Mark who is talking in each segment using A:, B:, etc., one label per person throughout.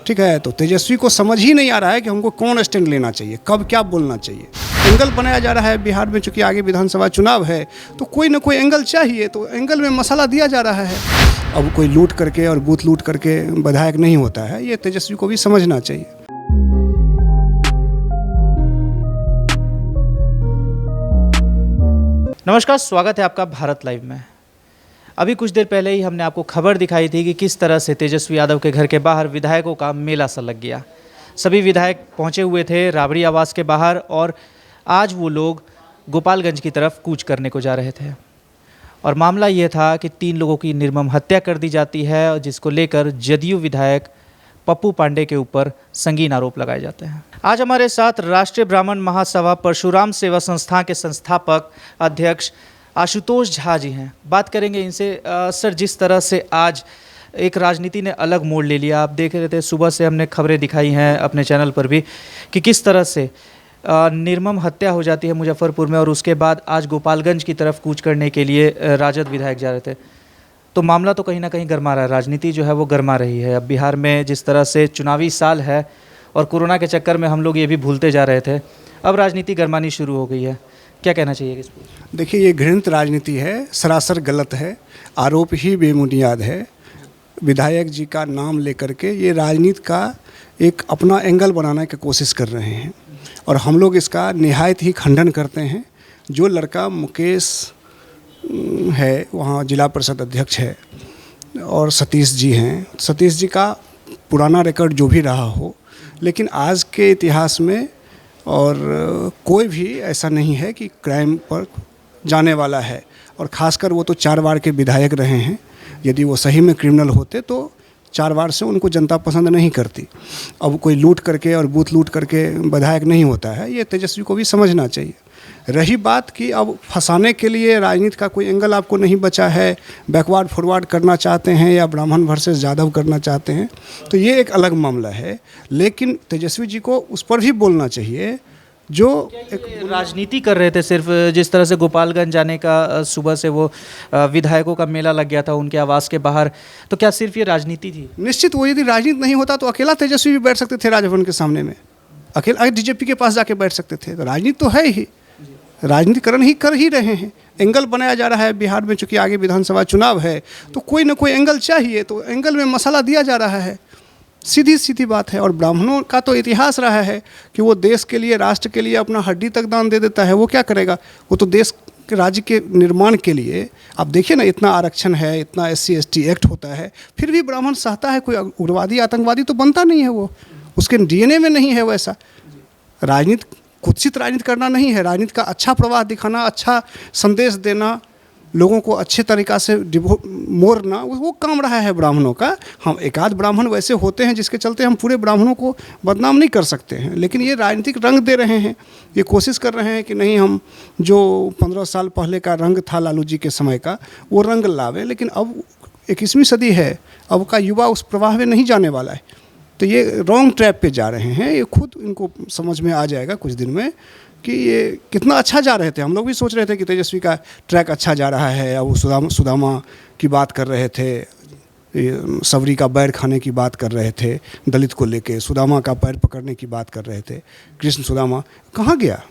A: ठीक है। तो तेजस्वी को समझ ही नहीं आ रहा है कि हमको कौन स्टैंड लेना चाहिए, कब क्या बोलना चाहिए। एंगल बनाया जा रहा है बिहार में, चूंकि आगे विधानसभा चुनाव है तो कोई ना कोई एंगल चाहिए, तो एंगल में मसाला दिया जा रहा है। अब कोई लूट करके और बूथ लूट करके विधायक नहीं होता है, ये तेजस्वी को भी समझना चाहिए।
B: नमस्कार, स्वागत है आपका भारत लाइव में। अभी कुछ देर पहले ही हमने आपको खबर दिखाई थी कि किस तरह से तेजस्वी यादव के घर के बाहर विधायकों का मेला सा लग गया। सभी विधायक पहुंचे हुए थे राबड़ी आवास के बाहर और आज वो लोग गोपालगंज की तरफ कूच करने को जा रहे थे। और मामला ये था कि 3 लोगों की निर्मम हत्या कर दी जाती है और जिसको लेकर जदयू विधायक पप्पू पांडे के ऊपर संगीन आरोप लगाए जाते हैं। आज हमारे साथ राष्ट्रीय ब्राह्मण महासभा परशुराम सेवा संस्थान के संस्थापक अध्यक्ष आशुतोष झा जी हैं। बात करेंगे इनसे। सर, जिस तरह से आज एक राजनीति ने अलग मोड़ ले लिया, आप देख रहे थे सुबह से हमने खबरें दिखाई हैं अपने चैनल पर भी कि किस तरह से निर्मम हत्या हो जाती है मुजफ्फरपुर में और उसके बाद आज गोपालगंज की तरफ कूच करने के लिए राजद विधायक जा रहे थे। तो मामला तो कहीं ना कहीं गर्मा रहा है, राजनीति जो है वो गर्मा रही है। अब बिहार में जिस तरह से चुनावी साल है और कोरोना के चक्कर में हम लोग ये भी भूलते जा रहे थे, अब राजनीति गर्मानी शुरू हो गई है। क्या कहना चाहिए इस पर?
A: देखिए, ये घृणित राजनीति है, सरासर गलत है, आरोप ही बेबुनियाद है। विधायक जी का नाम लेकर के ये राजनीति का एक अपना एंगल बनाने की कोशिश कर रहे हैं और हम लोग इसका निहायत ही खंडन करते हैं। जो लड़का मुकेश है वहाँ जिला परिषद अध्यक्ष है और सतीश जी हैं। सतीश जी का पुराना रिकॉर्ड जो भी रहा हो, लेकिन आज के इतिहास में और कोई भी ऐसा नहीं है कि क्राइम पर जाने वाला है। और ख़ासकर वो तो 4 बार के विधायक रहे हैं। यदि वो सही में क्रिमिनल होते तो 4 बार से उनको जनता पसंद नहीं करती। अब कोई लूट करके और बूथ लूट करके विधायक नहीं होता है, ये तेजस्वी को भी समझना चाहिए। रही बात कि अब फंसाने के लिए राजनीति का कोई एंगल आपको नहीं बचा है, बैकवर्ड फॉरवर्ड करना चाहते हैं या ब्राह्मण वर्सेस यादव करना चाहते हैं, तो ये एक अलग मामला है। लेकिन तेजस्वी जी को उस पर भी बोलना चाहिए जो एक
B: राजनीति कर रहे थे। सिर्फ जिस तरह से गोपालगंज जाने का सुबह से वो विधायकों का मेला लग गया था उनके आवास के बाहर, तो क्या सिर्फ ये राजनीति थी?
A: निश्चित, वो यदि राजनीति नहीं होता तो अकेला तेजस्वी भी बैठ सकते थे राजभवन के सामने में, अकेला डीजीपी के पास जाके बैठ सकते थे। तो राजनीति तो है ही, राजनीतिकरण ही कर ही रहे हैं। एंगल बनाया जा रहा है बिहार में, चूंकि आगे विधानसभा चुनाव है तो कोई ना कोई एंगल चाहिए, तो एंगल में मसाला दिया जा रहा है। सीधी सीधी बात है। और ब्राह्मणों का तो इतिहास रहा है कि वो देश के लिए, राष्ट्र के लिए अपना हड्डी तक दान दे देता है। वो क्या करेगा? वो तो देश के राज्य के निर्माण के लिए, आप देखिए ना, इतना आरक्षण है, इतना SC ST एक्ट होता है, फिर भी ब्राह्मण सहता है। कोई उग्रवादी आतंकवादी तो बनता नहीं है, वो उसके DNA में नहीं है वैसा। राजनीति कुत्सित राजनीति करना नहीं है, राजनीति का अच्छा प्रवाह दिखाना, अच्छा संदेश देना, लोगों को अच्छे तरीक़ा से मोड़ना, वो काम रहा है ब्राह्मणों का। हम एकाध ब्राह्मण वैसे होते हैं जिसके चलते हम पूरे ब्राह्मणों को बदनाम नहीं कर सकते हैं, लेकिन ये राजनीतिक रंग दे रहे हैं। ये कोशिश कर रहे हैं कि नहीं, हम जो 15 साल पहले का रंग था लालू जी के समय का, वो रंग लावें। लेकिन अब 21वीं सदी है, अब का युवा उस प्रवाह में नहीं जाने वाला है। तो ये रॉन्ग ट्रैप पे जा रहे हैं। ये खुद इनको समझ में आ जाएगा कुछ दिन में कि ये कितना अच्छा जा रहे थे। हम लोग भी सोच रहे थे कि तेजस्वी का ट्रैक अच्छा जा रहा है। अब वो सुदामा की बात कर रहे थे, सबरी का बैर खाने की बात कर रहे थे, दलित को लेके सुदामा का पैर पकड़ने की बात कर रहे थे। कृष्ण सुदामा कहाँ गया?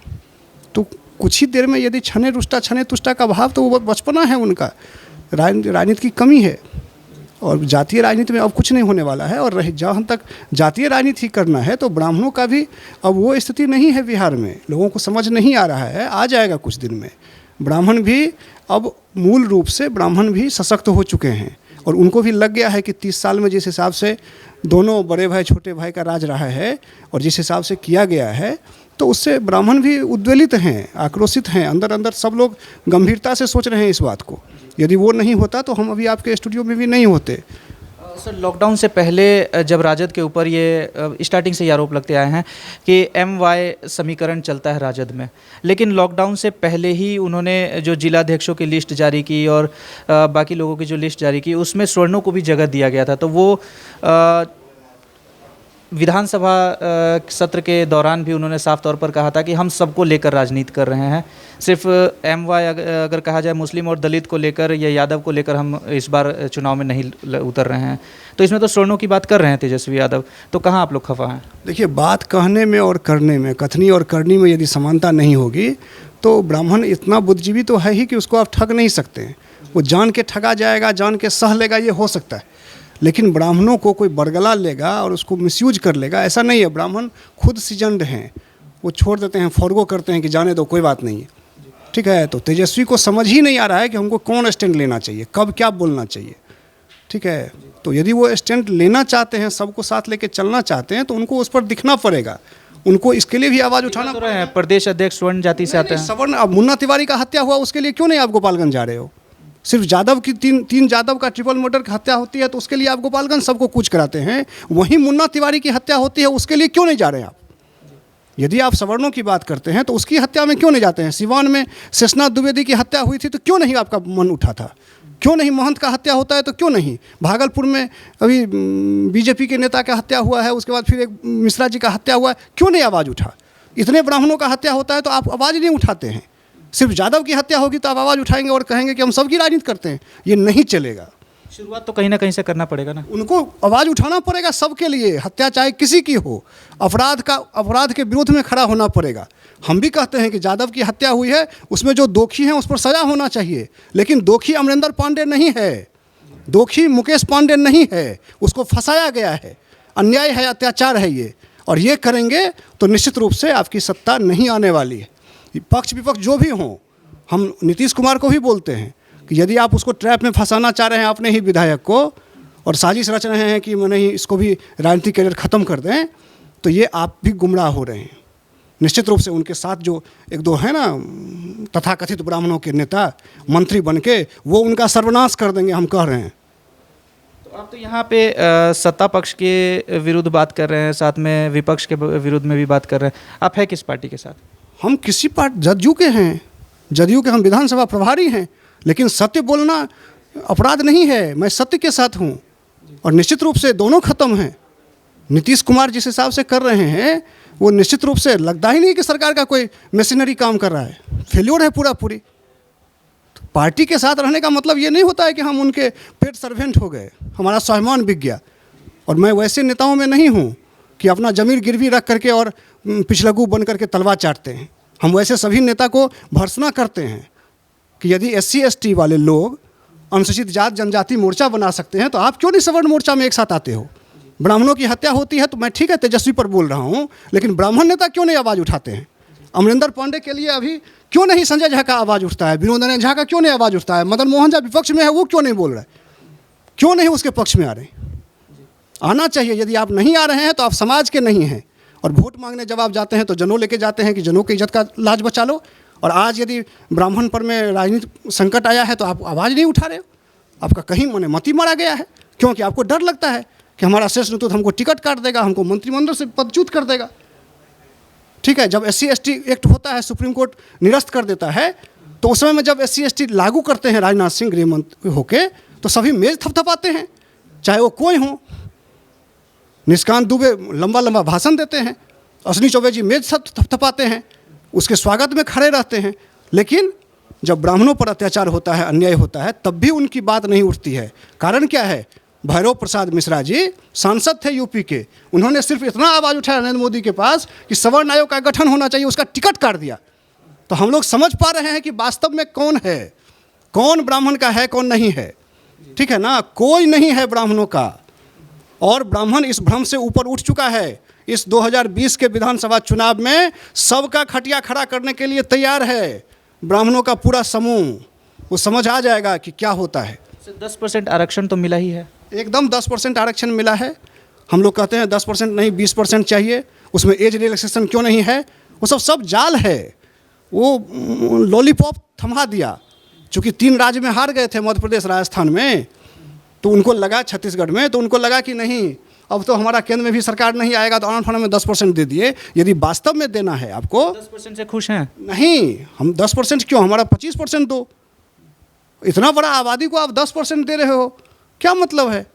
A: तो कुछ ही देर में यदि छने रुष्टा छने तुष्टा का भाव, तो वो बचपना है उनका। राजनीति की कमी है और जातीय राजनीति में अब कुछ नहीं होने वाला है। और रही जहाँ तक जातीय राजनीति करना है, तो ब्राह्मणों का भी अब वो स्थिति नहीं है बिहार में। लोगों को समझ नहीं आ रहा है, आ जाएगा कुछ दिन में। ब्राह्मण भी अब मूल रूप से ब्राह्मण भी सशक्त हो चुके हैं और उनको भी लग गया है कि 30 साल में जिस हिसाब से दोनों बड़े भाई छोटे भाई का राज रहा है और जिस हिसाब से किया गया है, तो उससे ब्राह्मण भी उद्वेलित हैं, आक्रोशित हैं। अंदर अंदर सब लोग गंभीरता से सोच रहे हैं इस बात को। यदि वो नहीं होता तो हम अभी आपके स्टूडियो में भी नहीं होते।
B: सर, लॉकडाउन से पहले जब राजद के ऊपर ये स्टार्टिंग से ये आरोप लगते आए हैं कि MY समीकरण चलता है राजद में, लेकिन लॉकडाउन से पहले ही उन्होंने जो जिलाध्यक्षों की लिस्ट जारी की और बाकी लोगों की जो लिस्ट जारी की, उसमें स्वर्णों को भी जगह दिया गया था। तो वो विधानसभा सत्र के दौरान भी उन्होंने साफ तौर पर कहा था कि हम सबको लेकर राजनीति कर रहे हैं, सिर्फ एमवाय अगर कहा जाए मुस्लिम और दलित को लेकर या यादव को लेकर हम इस बार चुनाव में नहीं उतर रहे हैं। तो इसमें तो स्वर्णों की बात कर रहे हैं तेजस्वी यादव, तो कहाँ आप लोग खफा हैं?
A: देखिए, बात कहने में और करने में, कथनी और करनी में यदि समानता नहीं होगी तो ब्राह्मण इतना बुद्धिजीवी तो है ही कि उसको आप ठग नहीं सकते हैं। वो जान के ठगा जाएगा, जान के सह लेगा, ये हो सकता है, लेकिन ब्राह्मणों को कोई बरगला लेगा और उसको मिसयूज कर लेगा, ऐसा नहीं है। ब्राह्मण खुद सीजन्ड हैं, वो छोड़ देते हैं, फॉरगो करते हैं कि जाने दो, कोई बात नहीं है, ठीक है। तो तेजस्वी को समझ ही नहीं आ रहा है कि हमको कौन स्टैंड लेना चाहिए, कब क्या बोलना चाहिए, ठीक है। तो यदि वो स्टैंड लेना चाहते हैं, सबको साथ लेके चलना चाहते हैं, तो उनको उस पर दिखना पड़ेगा, उनको इसके लिए भी आवाज़ उठाना
B: तो रहे हैं। प्रदेश अध्यक्ष स्वर्ण जाति से आते हैं।
A: सवर्ण, अब मुन्ना तिवारी का हत्या हुआ, उसके लिए क्यों नहीं आप गोपालगंज जा रहे हो? सिर्फ जादव की तीन जादव का ट्रिपल मर्डर की हत्या होती है तो उसके लिए आप गोपालगंज सबको कूच कराते हैं। वहीं मुन्ना तिवारी की हत्या होती है, उसके लिए क्यों नहीं जा रहे हैं आप? यदि आप सवर्णों की बात करते हैं तो उसकी हत्या में क्यों नहीं जाते हैं? सिवान में शेषनाथ द्विवेदी की हत्या हुई थी तो क्यों नहीं आपका मन उठा था? क्यों नहीं महंत का हत्या होता है तो क्यों नहीं? भागलपुर में अभी बीजेपी के नेता का हत्या हुआ है, उसके बाद फिर एक मिश्रा जी का हत्या हुआ है, क्यों नहीं आवाज़ उठा? इतने ब्राह्मणों का हत्या होता है तो आप आवाज़ नहीं उठाते हैं। सिर्फ जादव की हत्या होगी तो आप आवाज़ उठाएंगे और कहेंगे कि हम सबकी राजनीति करते हैं, ये नहीं चलेगा।
B: शुरुआत तो कहीं ना कहीं से करना पड़ेगा ना,
A: उनको आवाज़ उठाना पड़ेगा सबके लिए, हत्या चाहे किसी की हो, अपराध के विरोध में खड़ा होना पड़ेगा। हम भी कहते हैं कि जादव की हत्या हुई है, उसमें जो दोषी हैं उस पर सजा होना चाहिए, लेकिन दोषी अमरिंदर पांडे नहीं है, दोषी मुकेश पांडे नहीं है, उसको फंसाया गया है, अन्याय है, अत्याचार है ये। और ये करेंगे तो निश्चित रूप से आपकी सत्ता नहीं आने वाली है। पक्ष विपक्ष जो भी हों, हम नीतीश कुमार को भी बोलते हैं कि यदि आप उसको ट्रैप में फंसाना चाह रहे हैं अपने ही विधायक को, और साजिश रच रहे हैं कि नहीं इसको भी राजनीतिक करियर ख़त्म कर दें, तो ये आप भी गुमराह हो रहे हैं। निश्चित रूप से उनके साथ जो एक दो हैं ना तथाकथित ब्राह्मणों के नेता मंत्री बन के, वो उनका सर्वनाश कर देंगे, हम कह रहे हैं।
B: तो आप तो यहाँ पे सत्ता पक्ष के विरुद्ध बात कर रहे हैं, साथ में विपक्ष के विरुद्ध में भी बात कर रहे हैं। आप है किस पार्टी के साथ?
A: हम किसी पार्टी, जदयू के हैं, जदयू के हम विधानसभा प्रभारी हैं, लेकिन सत्य बोलना अपराध नहीं है। मैं सत्य के साथ हूँ और निश्चित रूप से दोनों खत्म हैं। नीतीश कुमार जिस हिसाब से कर रहे हैं वो निश्चित रूप से लगता ही नहीं कि सरकार का कोई मशीनरी काम कर रहा है, फेल्योर है पूरा पूरी। तो पार्टी के साथ रहने का मतलब ये नहीं होता है कि हम उनके पेड सर्वेंट हो गए, हमारा स्वाभिमान बिक गया। और मैं वैसे नेताओं में नहीं हूँ कि अपना ज़मीर गिरवी रख करके और पिछलगू बन करके तलवार चाटते हैं। हम वैसे सभी नेता को भर्त्सना करते हैं कि यदि SC ST वाले लोग अनुसूचित जात जनजाति मोर्चा बना सकते हैं तो आप क्यों नहीं सवर्ण मोर्चा में एक साथ आते हो? ब्राह्मणों की हत्या होती है तो मैं ठीक है तेजस्वी पर बोल रहा हूँ, लेकिन ब्राह्मण नेता क्यों नहीं आवाज़ उठाते हैं? अमरिंदर पांडे के लिए अभी क्यों नहीं संजय झा का आवाज़ उठता है? विनोद झा का क्यों नहीं आवाज़ उठता है? मदन मोहन झा विपक्ष में है, वो क्यों नहीं बोल रहा है? क्यों नहीं उसके पक्ष में आ रहे? आना चाहिए। यदि आप नहीं आ रहे हैं तो आप समाज के नहीं हैं। और वोट मांगने जब आप जाते हैं तो जनों लेके जाते हैं कि जनों की इज्जत का लाज बचा लो। और आज यदि ब्राह्मण पर में राजनीतिक संकट आया है तो आप आवाज़ नहीं उठा रहे हो। आपका कहीं मति मारा गया है, क्योंकि आपको डर लगता है कि हमारा शेष नेतृत्व हमको टिकट काट देगा, हमको मंत्रिमंडल से पदच्युत कर देगा। ठीक है, जब SC ST एक्ट होता है, सुप्रीम कोर्ट निरस्त कर देता है, तो उस समय में जब SC ST लागू करते हैं राजनाथ सिंह गृह मंत्री होके, तो सभी मेज थपथपाते हैं, चाहे वो कोई हो। निष्कांत दुबे लंबा लंबा भाषण देते हैं, अश्विनी चौबे जी मेज थपथपाते हैं, उसके स्वागत में खड़े रहते हैं। लेकिन जब ब्राह्मणों पर अत्याचार होता है, अन्याय होता है, तब भी उनकी बात नहीं उठती है। कारण क्या है? भैरव प्रसाद मिश्रा जी सांसद थे यूपी के, उन्होंने सिर्फ इतना आवाज़ उठाया नरेंद्र मोदी के पास कि सवर्ण आयोग का गठन होना चाहिए, उसका टिकट काट दिया। तो हम लोग समझ पा रहे हैं कि वास्तव में कौन है, कौन ब्राह्मण का है, कौन नहीं है। ठीक है ना, कोई नहीं है ब्राह्मणों का। और ब्राह्मण इस भ्रम से ऊपर उठ चुका है। इस 2020 के विधानसभा चुनाव में सबका खटिया खड़ा करने के लिए तैयार है ब्राह्मणों का पूरा समूह। वो समझ आ जाएगा कि क्या होता है।
B: 10% आरक्षण तो मिला ही है,
A: एकदम 10% आरक्षण मिला है। हम लोग कहते हैं 10% नहीं 20% चाहिए। उसमें एज रिलैक्सेशन क्यों नहीं है? वो सब जाल है। वो लॉलीपॉप थमा दिया। चूँकि 3 राज्य में हार गए थे, मध्य प्रदेश राजस्थान में, तो उनको लगा, छत्तीसगढ़ में, तो उनको लगा कि नहीं अब तो हमारा केंद्र में भी सरकार नहीं आएगा, तो आनंद फंड में 10% दे दिए। यदि वास्तव में देना है आपको,
B: 10% से खुश हैं?
A: नहीं, हम 10% क्यों, हमारा 25% दो। इतना बड़ा आबादी को आप 10% दे रहे हो, क्या मतलब है?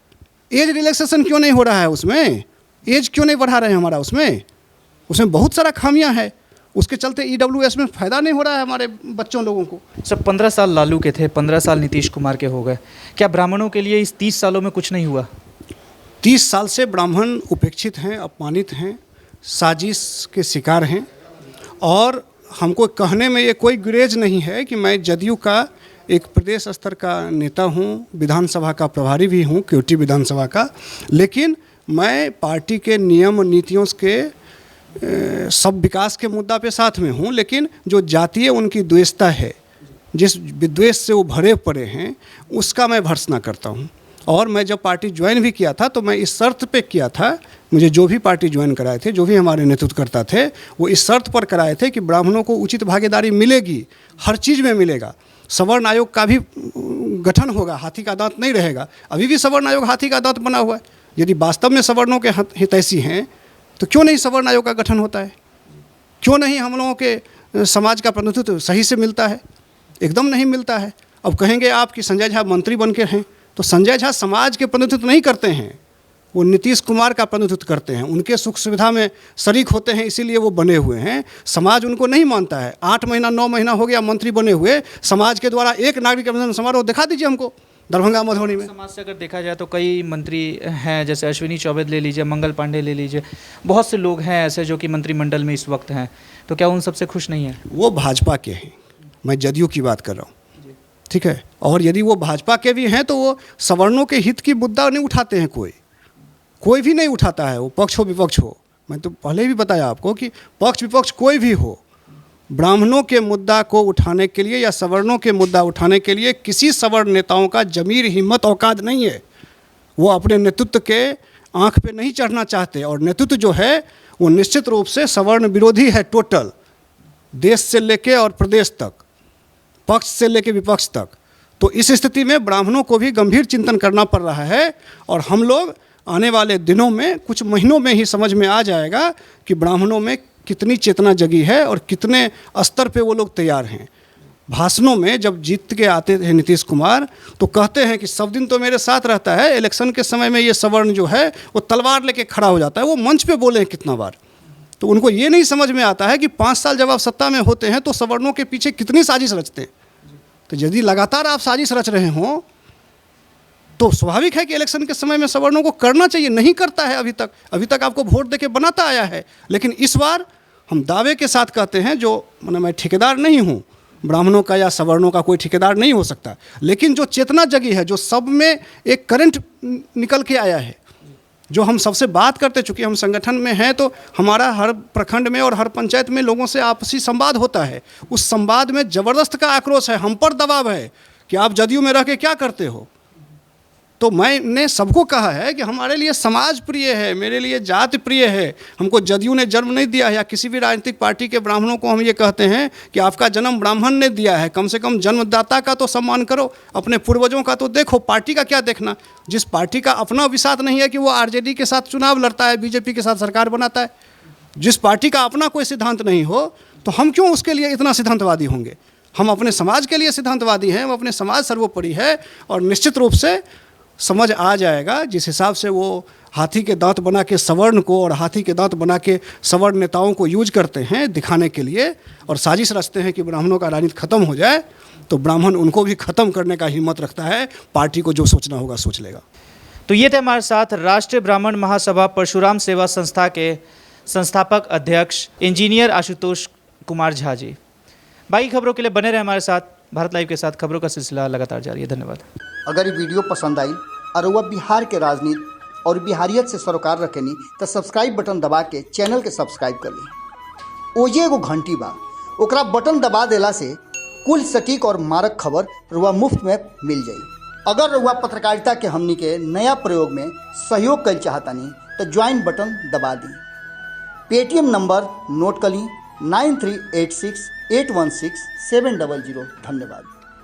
A: एज रिलैक्सेशन क्यों नहीं हो रहा है उसमें? एज क्यों नहीं बढ़ा रहे हैं हमारा? उसमें बहुत सारा खामियां है। उसके चलते EWS में फ़ायदा नहीं हो रहा है हमारे बच्चों लोगों को।
B: सर 15 साल लालू के थे, 15 साल नीतीश कुमार के हो गए, क्या ब्राह्मणों के लिए इस 30 सालों में कुछ नहीं हुआ?
A: 30 साल से ब्राह्मण उपेक्षित हैं, अपमानित हैं, साजिश के शिकार हैं। और हमको कहने में ये कोई गुरेज नहीं है कि मैं जदयू का एक प्रदेश स्तर का नेता हूँ, विधानसभा का प्रभारी भी हूँ, केवटी विधानसभा का। लेकिन मैं पार्टी के नियम नीतियों के सब विकास के मुद्दा पे साथ में हूँ, लेकिन जो जातीय उनकी द्वेषता है, जिस विद्वेष से वो भरे पड़े हैं, उसका मैं भर्त्सना करता हूँ। और मैं जब पार्टी ज्वाइन भी किया था तो मैं इस शर्त पे किया था, मुझे जो भी पार्टी ज्वाइन कराए थे, जो भी हमारे नेतृत्व करता थे, वो इस शर्त पर कराए थे कि ब्राह्मणों को उचित भागीदारी मिलेगी, हर चीज़ में मिलेगा। सवर्ण आयोग का भी गठन होगा, हाथी का दांत नहीं रहेगा। अभी भी सवर्ण आयोग हाथी का दांत बना हुआ है। यदि वास्तव में सवर्णों के हितैषी हैं तो क्यों नहीं सवर्ण आयोग का गठन होता है? क्यों नहीं हम लोगों के समाज का प्रतिनिधित्व सही से मिलता है? एकदम नहीं मिलता है। अब कहेंगे आप कि संजय झा मंत्री बन के हैं, तो संजय झा समाज के प्रतिनिधित्व नहीं करते हैं, वो नीतीश कुमार का प्रतिनिधित्व करते हैं। उनके सुख सुविधा में शरीक होते हैं, इसीलिए वो बने हुए हैं। समाज उनको नहीं मानता है। 8 महीना 9 महीना हो गया मंत्री बने हुए, समाज के द्वारा एक नागरिक अभिनंदन समारोह दिखा दीजिए हमको दरभंगा मधुबनी में।
B: समाज से अगर देखा जाए तो कई मंत्री हैं, जैसे अश्विनी चौबे ले लीजिए, मंगल पांडे ले लीजिए, बहुत से लोग हैं ऐसे जो कि मंत्रिमंडल में इस वक्त हैं, तो क्या उन सबसे खुश नहीं है?
A: वो भाजपा के हैं, मैं जदयू की बात कर रहा हूँ, ठीक है। और यदि वो भाजपा के भी हैं तो वो सवर्णों के हित की मुद्दा नहीं उठाते हैं, कोई भी नहीं उठाता है, वो पक्ष हो विपक्ष हो। मैं तो पहले भी बताया आपको कि पक्ष विपक्ष कोई भी हो, ब्राह्मणों के मुद्दा को उठाने के लिए या सवर्णों के मुद्दा उठाने के लिए किसी सवर्ण नेताओं का जमीर, हिम्मत, औकात नहीं है। वो अपने नेतृत्व के आंख पे नहीं चढ़ना चाहते। और नेतृत्व जो है वो निश्चित रूप से सवर्ण विरोधी है, टोटल, देश से लेके और प्रदेश तक, पक्ष से लेके विपक्ष तक। तो इस स्थिति में ब्राह्मणों को भी गंभीर चिंतन करना पड़ रहा है। और हम लोग आने वाले दिनों में, कुछ महीनों में ही समझ में आ जाएगा कि ब्राह्मणों में कितनी चेतना जगी है और कितने स्तर पे वो लोग तैयार हैं। भाषणों में जब जीत के आते थे नीतीश कुमार तो कहते हैं कि सब दिन तो मेरे साथ रहता है, इलेक्शन के समय में ये सवर्ण जो है वो तलवार लेके खड़ा हो जाता है। वो मंच पे बोले हैं कितना बार। तो उनको ये नहीं समझ में आता है कि 5 साल जब आप सत्ता में होते हैं तो सवर्णों के पीछे कितनी साजिश रचते हैं। तो यदि लगातार आप साजिश रच रहे हों तो स्वाभाविक है कि इलेक्शन के समय में सवर्णों को करना चाहिए। नहीं करता है अभी तक आपको वोट देके बनाता आया है। लेकिन इस बार हम दावे के साथ कहते हैं, जो मैं ठेकेदार नहीं हूँ ब्राह्मणों का या सवर्णों का, कोई ठेकेदार नहीं हो सकता, लेकिन जो चेतना जगी है, जो सब में एक करंट निकल के आया है, जो हम सबसे बात करते, चूँकि हम संगठन में हैं तो हमारा हर प्रखंड में और हर पंचायत में लोगों से आपसी संवाद होता है। उस संवाद में ज़बरदस्त का आक्रोश है, हम पर दबाव है कि आप जदयू में रह के क्या करते हो। तो मैंने सबको कहा है कि हमारे लिए समाज प्रिय है, मेरे लिए जाति प्रिय है। हमको जदयू ने जन्म नहीं दिया है या किसी भी राजनीतिक पार्टी के ब्राह्मणों को हम ये कहते हैं कि आपका जन्म ब्राह्मण ने दिया है, कम से कम जन्मदाता का तो सम्मान करो, अपने पूर्वजों का तो देखो, पार्टी का क्या देखना। जिस पार्टी का अपना विसात नहीं है कि वो RJD के साथ चुनाव लड़ता है, BJP के साथ सरकार बनाता है, जिस पार्टी का अपना कोई सिद्धांत नहीं हो, तो हम क्यों उसके लिए इतना सिद्धांतवादी होंगे। हम अपने समाज के लिए सिद्धांतवादी हैं, हम अपने समाज सर्वोपरि है। और निश्चित रूप से समझ आ जाएगा जिस हिसाब से वो हाथी के दांत बना के सवर्ण को और हाथी के दांत बना के सवर्ण नेताओं को यूज करते हैं दिखाने के लिए और साजिश रचते हैं कि ब्राह्मणों का राजनीति खत्म हो जाए, तो ब्राह्मण उनको भी खत्म करने का हिम्मत रखता है। पार्टी को जो सोचना होगा सोच लेगा।
B: तो ये थे हमारे साथ राष्ट्रीय ब्राह्मण महासभा परशुराम सेवा संस्था के संस्थापक अध्यक्ष इंजीनियर आशुतोष कुमार झा जी। बाकी खबरों के लिए बने रहे हमारे साथ। भारत लाइव के साथ खबरों का सिलसिला लगातार जारी है। धन्यवाद।
C: अगर ये वीडियो पसंद आई और वह बिहार के राजनीति और बिहारियत से सरोकार रखेनी तो सब्सक्राइब बटन दबा के चैनल के सब्सक्राइब कर ली। ओजे एगो घंटी बा, ओकरा बटन दबा देला से कुल सटीक और मारक खबर रुआ मुफ्त में मिल जाई। अगर रुआ पत्रकारिता के हमनी के नया प्रयोग में सहयोग कर चाहतानी तो ज्वाइन बटन दबा दी। पेटीएम नंबर नोट कर ली 9386816700। धन्यवाद।